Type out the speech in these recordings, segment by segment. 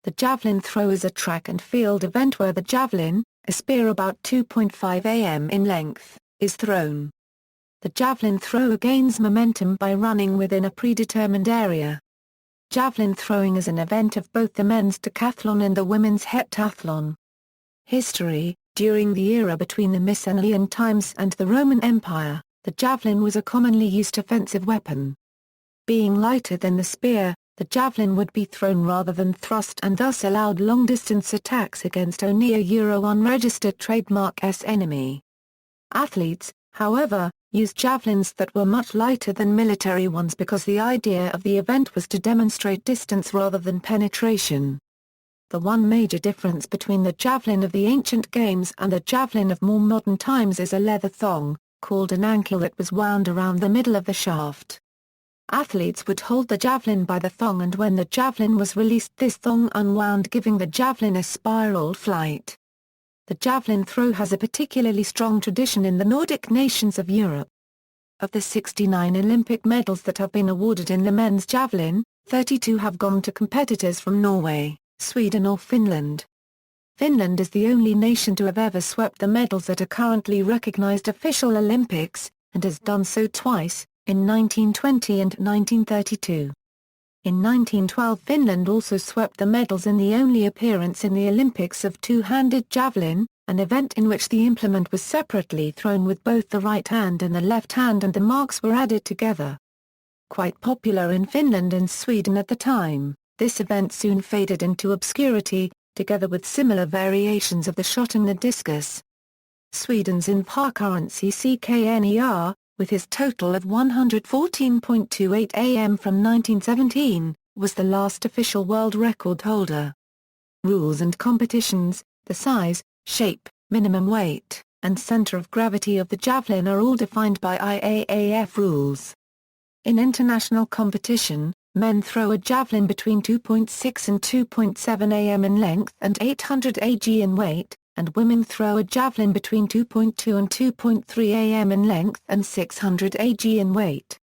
The javelin throw is a track and field event where the javelin, a spear about 2.5 am in length, is thrown. The javelin thrower gains momentum by running within a predetermined area. Javelin throwing is an event of both the men's decathlon and the women's heptathlon. History: during the era between the Mycenaean times and the Roman Empire, the javelin was a commonly used offensive weapon. Being lighter than the spear, the javelin would be thrown rather than thrust and thus allowed long-distance attacks against only a unregistered trademark-S enemy. Athletes, however, used javelins that were much lighter than military ones because the idea of the event was to demonstrate distance rather than penetration. The one major difference between the javelin of the ancient games and the javelin of more modern times is a leather thong, called an ankle, that was wound around the middle of the shaft. Athletes would hold the javelin by the thong, and when the javelin was released this thong unwound, giving the javelin a spiral flight. The javelin throw has a particularly strong tradition in the Nordic nations of Europe. Of the 69 Olympic medals that have been awarded in the men's javelin, 32 have gone to competitors from Norway, Sweden or Finland. Finland is the only nation to have ever swept the medals at a currently recognized official Olympics, and has done so twice, in 1920 and 1932. In 1912 Finland also swept the medals in the only appearance in the Olympics of two-handed javelin, an event in which the implement was separately thrown with both the right hand and the left hand, and the marks were added together. Quite popular in Finland and Sweden at the time, this event soon faded into obscurity, together with similar variations of the shot and the discus. Sweden's in-par currency CKNER, with his total of 114.28 am from 1917, was the last official world record holder. Rules and competitions: the size, shape, minimum weight, and center of gravity of the javelin are all defined by IAAF rules. In international competition, men throw a javelin between 2.6 and 2.7 am in length and 800 ag in weight, and women throw a javelin between 2.2 and 2.3 am in length and 600 ag in weight.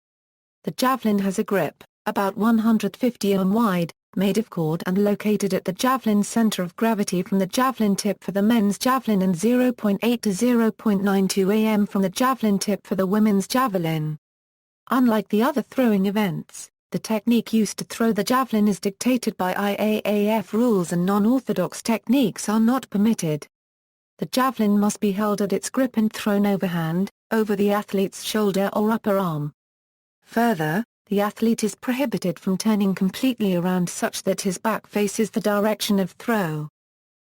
The javelin has a grip, about 150 mm wide, made of cord and located at the javelin's center of gravity from the javelin tip for the men's javelin, and 0.8 to 0.92 am from the javelin tip for the women's javelin. Unlike the other throwing events, the technique used to throw the javelin is dictated by IAAF rules, and non-orthodox techniques are not permitted. The javelin must be held at its grip and thrown overhand, over the athlete's shoulder or upper arm. Further, the athlete is prohibited from turning completely around such that his back faces the direction of throw.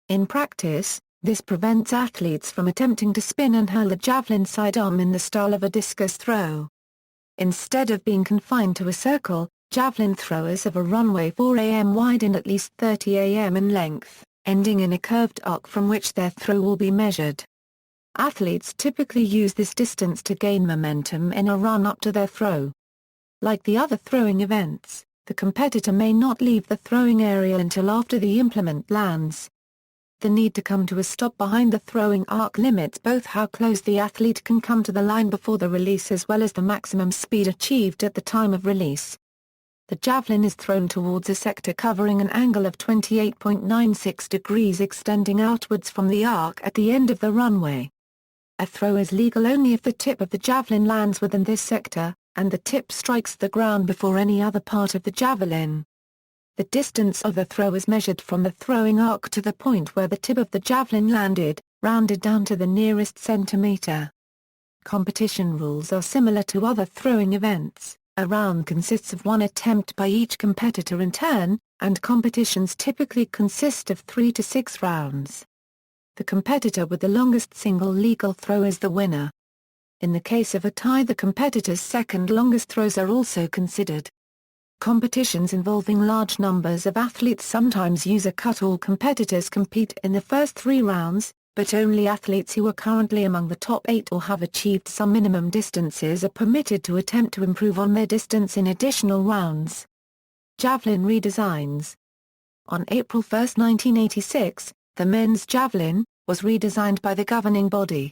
In practice, this prevents athletes from attempting to spin and hurl the javelin sidearm in the style of a discus throw. Instead of being confined to a circle, javelin throwers have a runway 4 am wide and at least 30 am in length, ending in a curved arc from which their throw will be measured. Athletes typically use this distance to gain momentum in a run up to their throw. Like the other throwing events, the competitor may not leave the throwing area until after the implement lands. The need to come to a stop behind the throwing arc limits both how close the athlete can come to the line before the release as well as the maximum speed achieved at the time of release. The javelin is thrown towards a sector covering an angle of 28.96 degrees extending outwards from the arc at the end of the runway. A throw is legal only if the tip of the javelin lands within this sector, and the tip strikes the ground before any other part of the javelin. The distance of the throw is measured from the throwing arc to the point where the tip of the javelin landed, rounded down to the nearest centimeter. Competition rules are similar to other throwing events. A round consists of one attempt by each competitor in turn, and competitions typically consist of 3 to 6 rounds. The competitor with the longest single legal throw is the winner. In the case of a tie, the competitor's second longest throws are also considered. Competitions involving large numbers of athletes sometimes use a cut. All competitors compete in the first 3 rounds, but only athletes who are currently among the top 8 or have achieved some minimum distances are permitted to attempt to improve on their distance in additional rounds. Javelin redesigns. On April 1, 1986, the men's javelin was redesigned by the governing body.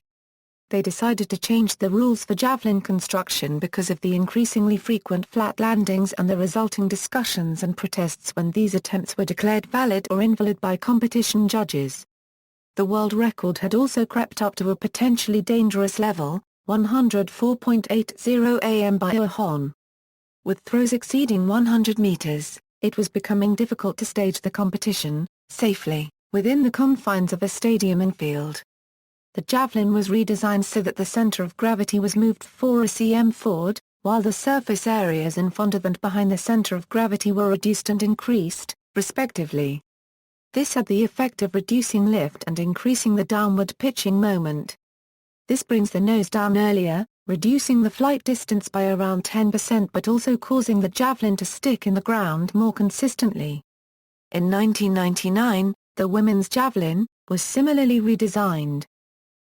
they decided to change the rules for javelin construction because of the increasingly frequent flat landings and the resulting discussions and protests when these attempts were declared valid or invalid by competition judges. The world record had also crept up to a potentially dangerous level, 104.80 am by Ohon. With throws exceeding 100 meters, it was becoming difficult to stage the competition safely within the confines of a stadium and field. The javelin was redesigned so that the center of gravity was moved 4 cm forward, while the surface areas in front of and behind the center of gravity were reduced and increased, respectively. This had the effect of reducing lift and increasing the downward pitching moment. This brings the nose down earlier, reducing the flight distance by around 10% but also causing the javelin to stick in the ground more consistently. In 1999, the women's javelin was similarly redesigned.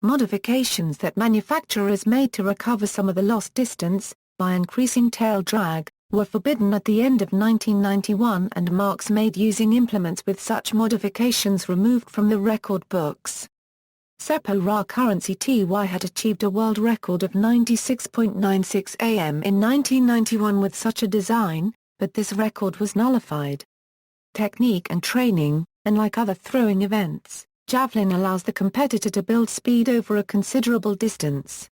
Modifications that manufacturers made to recover some of the lost distance, by increasing tail drag, were forbidden at the end of 1991 and marks made using implements with such modifications removed from the record books. Seppo Rakurensy Ty had achieved a world record of 96.96 am in 1991 with such a design, but this record was nullified. Technique and training. Unlike other throwing events, javelin allows the competitor to build speed over a considerable distance.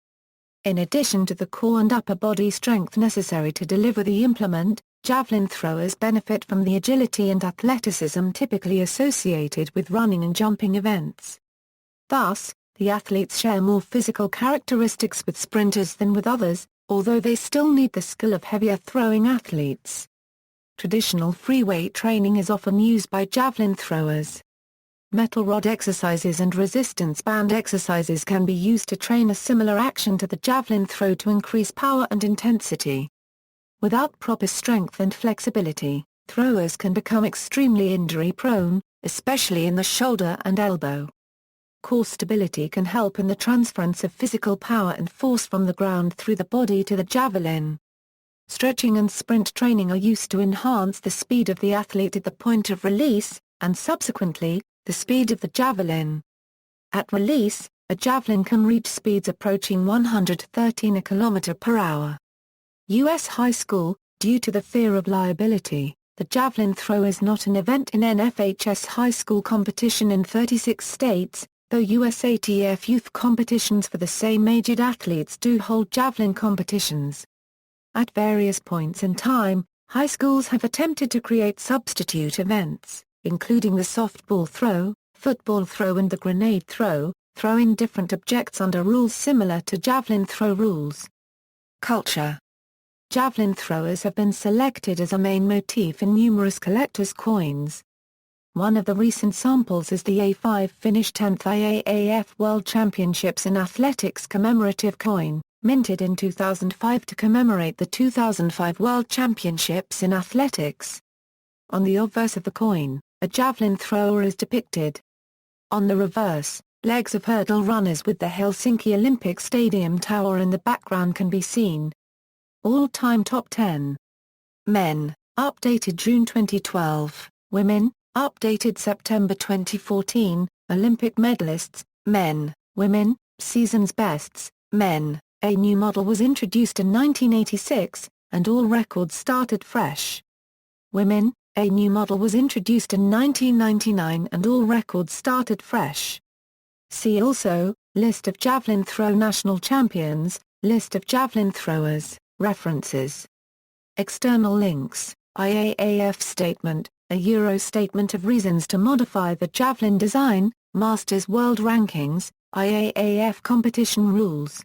In addition to the core and upper body strength necessary to deliver the implement, javelin throwers benefit from the agility and athleticism typically associated with running and jumping events. Thus, the athletes share more physical characteristics with sprinters than with others, although they still need the skill of heavier throwing athletes. Traditional free-weight training is often used by javelin throwers. Metal rod exercises and resistance band exercises can be used to train a similar action to the javelin throw to increase power and intensity. Without proper strength and flexibility, throwers can become extremely injury-prone, especially in the shoulder and elbow. Core stability can help in the transference of physical power and force from the ground through the body to the javelin. Stretching and sprint training are used to enhance the speed of the athlete at the point of release, and subsequently, the speed of the javelin. At release, a javelin can reach speeds approaching 113 km per hour. U.S. high school, due to the fear of liability, the javelin throw is not an event in NFHS high school competition in 36 states, though USATF youth competitions for the same aged athletes do hold javelin competitions. At various points in time, high schools have attempted to create substitute events, including the softball throw, football throw and the grenade throw, throwing different objects under rules similar to javelin throw rules. Culture. Javelin throwers have been selected as a main motif in numerous collectors' coins. One of the recent samples is the A5 Finnish 10th IAAF World Championships in Athletics commemorative coin, minted in 2005 to commemorate the 2005 World Championships in Athletics. On the obverse of the coin, a javelin thrower is depicted. On the reverse, legs of hurdle runners with the Helsinki Olympic Stadium tower in the background can be seen. All-time top 10. Men, updated June 2012. Women, updated September 2014. Olympic medalists, men, women, season's bests, men. A new model was introduced in 1986, and all records started fresh. Women, a new model was introduced in 1999 and all records started fresh. See also, List of javelin throw national champions, List of javelin throwers, references. External links, IAAF statement, a Euro statement of reasons to modify the javelin design, Masters World Rankings, IAAF competition rules.